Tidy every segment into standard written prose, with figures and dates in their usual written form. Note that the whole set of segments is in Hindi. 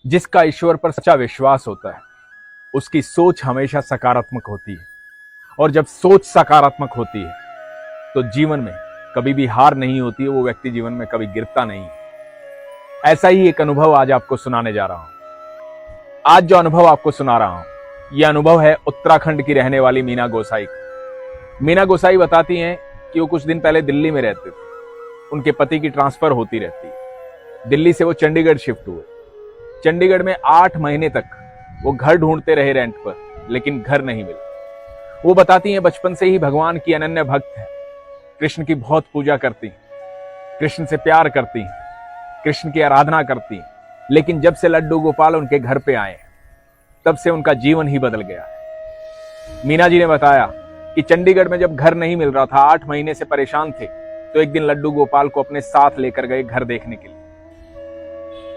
जिसका ईश्वर पर सच्चा विश्वास होता है उसकी सोच हमेशा सकारात्मक होती है, और जब सोच सकारात्मक होती है तो जीवन में कभी भी हार नहीं होती है, वो व्यक्ति जीवन में कभी गिरता नहीं। ऐसा ही एक अनुभव आज आपको सुनाने जा रहा हूं। आज जो अनुभव आपको सुना रहा हूं यह अनुभव है उत्तराखंड की रहने वाली मीना गोसाई का। मीना गोसाई बताती हैं कि वो कुछ दिन पहले दिल्ली में रहते थे, उनके पति की ट्रांसफर होती रहती है। दिल्ली से वो चंडीगढ़ शिफ्ट हुए। चंडीगढ़ में 8 महीने तक वो घर ढूंढते रहे रेंट पर, लेकिन घर नहीं मिला। वो बताती हैं बचपन से ही भगवान की अनन्य भक्त है, कृष्ण की बहुत पूजा करती, कृष्ण से प्यार करती, कृष्ण की आराधना करती, लेकिन जब से लड्डू गोपाल उनके घर पे आए तब से उनका जीवन ही बदल गया। मीना जी ने बताया कि चंडीगढ़ में जब घर नहीं मिल रहा था, 8 महीने से परेशान थे, तो एक दिन लड्डू गोपाल को अपने साथ लेकर गए घर देखने के लिए,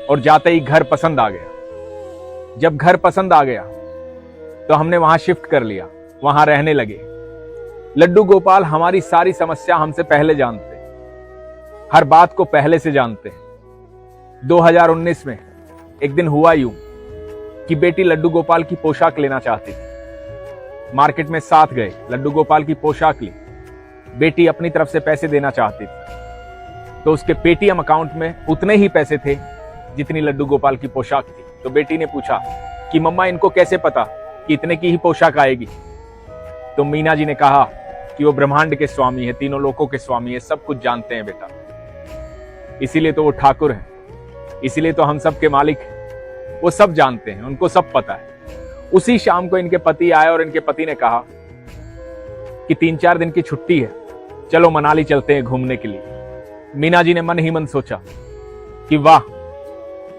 और जाते ही घर पसंद आ गया। जब घर पसंद आ गया तो हमने वहां शिफ्ट कर लिया, वहां रहने लगे। लड्डू गोपाल हमारी सारी समस्या हमसे पहले जानते, हर बात को पहले से जानते हैं। 2019 में एक दिन हुआ यूं कि बेटी लड्डू गोपाल की पोशाक लेना चाहती थी। मार्केट में साथ गए, लड्डू गोपाल की पोशाक ली। बेटी अपनी तरफ से पैसे देना चाहती थी, तो उसके पेटीएम अकाउंट में उतने ही पैसे थे जितनी लड्डू गोपाल की पोशाक थी। तो बेटी ने पूछा कि मम्मा इनको कैसे पता कि इतने की ही पोशाक आएगी? तो मीना जी ने कहा कि वो ब्रह्मांड के स्वामी है, तीनों लोकों के स्वामी है, सब कुछ जानते हैं बेटा, इसीलिए तो वो ठाकुर है, इसीलिए तो हम सब के मालिक हैं। वो सब जानते हैं, उनको सब पता है। उसी शाम को इनके पति आए और इनके पति ने कहा कि 3-4 दिन की छुट्टी है, चलो मनाली चलते हैं घूमने के लिए। मीना जी ने मन ही मन सोचा कि वाह,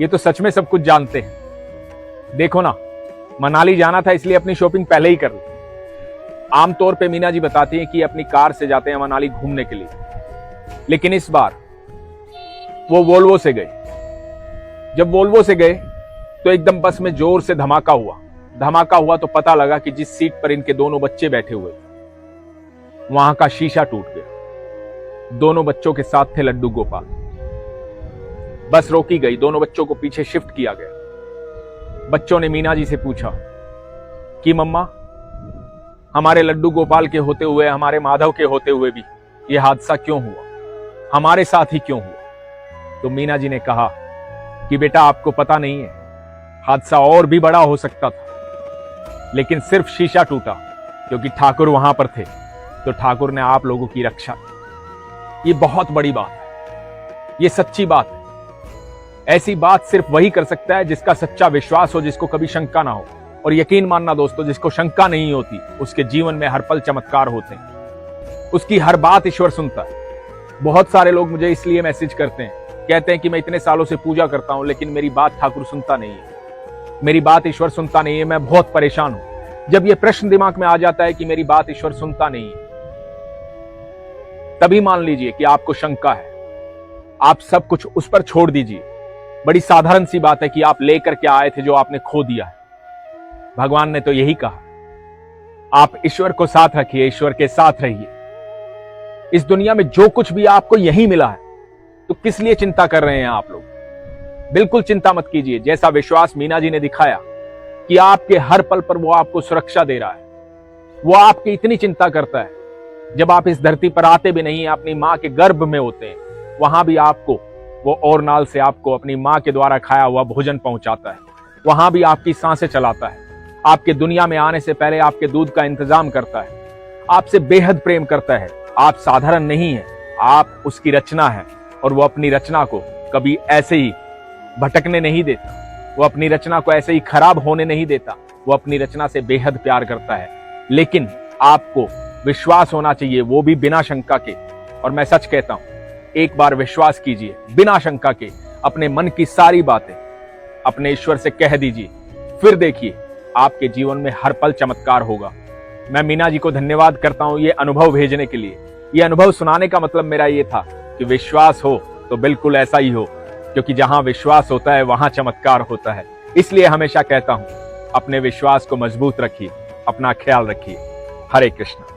ये तो सच में सब कुछ जानते हैं। देखो ना, मनाली जाना था इसलिए अपनी शॉपिंग पहले ही कर ली। आमतौर पे मीना जी बताती हैं कि अपनी कार से जाते हैं मनाली घूमने के लिए, लेकिन इस बार वो वोल्वो से गए। जब वोल्वो से गए तो एकदम बस में जोर से धमाका हुआ। धमाका हुआ तो पता लगा कि जिस सीट पर इनके दोनों बच्चे बैठे हुए वहां का शीशा टूट गया। दोनों बच्चों के साथ थे लड्डू गोपाल। बस रोकी गई, दोनों बच्चों को पीछे शिफ्ट किया गया। बच्चों ने मीना जी से पूछा कि मम्मा, हमारे लड्डू गोपाल के होते हुए, हमारे माधव के होते हुए भी यह हादसा क्यों हुआ, हमारे साथ ही क्यों हुआ? तो मीना जी ने कहा कि बेटा, आपको पता नहीं है, हादसा और भी बड़ा हो सकता था, लेकिन सिर्फ शीशा टूटा क्योंकि ठाकुर वहां पर थे, तो ठाकुर ने आप लोगों की रक्षा की। ये बहुत बड़ी बात है, ये सच्ची बात है। ऐसी बात सिर्फ वही कर सकता है जिसका सच्चा विश्वास हो, जिसको कभी शंका ना हो। और यकीन मानना दोस्तों, जिसको शंका नहीं होती उसके जीवन में हर पल चमत्कार होते हैं, उसकी हर बात ईश्वर सुनता है। बहुत सारे लोग मुझे इसलिए मैसेज करते हैं, कहते हैं कि मैं इतने सालों से पूजा करता हूं लेकिन मेरी बात ठाकुर सुनता नहीं है, मेरी बात ईश्वर सुनता नहीं है, मैं बहुत परेशान हूं। जब यह प्रश्न दिमाग में आ जाता है कि मेरी बात ईश्वर सुनता नहीं है, तभी मान लीजिए कि आपको शंका है। आप सब कुछ उस पर छोड़ दीजिए। बड़ी साधारण सी बात है कि आप लेकर के आए थे जो आपने खो दिया है। भगवान ने तो यही कहा, आप ईश्वर को साथ रखिए, ईश्वर के साथ रहिए। इस दुनिया में जो कुछ भी आपको यही मिला है, तो किस लिए चिंता कर रहे हैं आप लोग? बिल्कुल चिंता मत कीजिए। जैसा विश्वास मीना जी ने दिखाया कि आपके हर पल पर वो आपको सुरक्षा दे रहा है, वो आपकी इतनी चिंता करता है। जब आप इस धरती पर आते भी नहीं, अपनी मां के गर्भ में होते हैं, वहां भी आपको वो और नाल से आपको अपनी मां के द्वारा खाया हुआ भोजन पहुंचाता है, वहां भी आपकी सांसें चलाता है, आपके दुनिया में आने से पहले आपके दूध का इंतजाम करता है, आपसे बेहद प्रेम करता है। आप साधारण नहीं है, आप उसकी रचना है, और वो अपनी रचना को कभी ऐसे ही भटकने नहीं देता, वो अपनी रचना को ऐसे ही खराब होने नहीं देता। वो अपनी रचना से बेहद प्यार करता है, लेकिन आपको विश्वास होना चाहिए, वो भी बिना शंका के। और मैं सच कहता हूं, एक बार विश्वास कीजिए बिना शंका के, अपने मन की सारी बातें अपने ईश्वर से कह दीजिए, फिर देखिए आपके जीवन में हर पल चमत्कार होगा। मैं मीना जी को धन्यवाद करता हूं ये अनुभव भेजने के लिए। ये अनुभव सुनाने का मतलब मेरा ये था कि विश्वास हो तो बिल्कुल ऐसा ही हो, क्योंकि जहां विश्वास होता है वहां चमत्कार होता है। इसलिए हमेशा कहता हूं, अपने विश्वास को मजबूत रखिए, अपना ख्याल रखिए। हरे कृष्ण।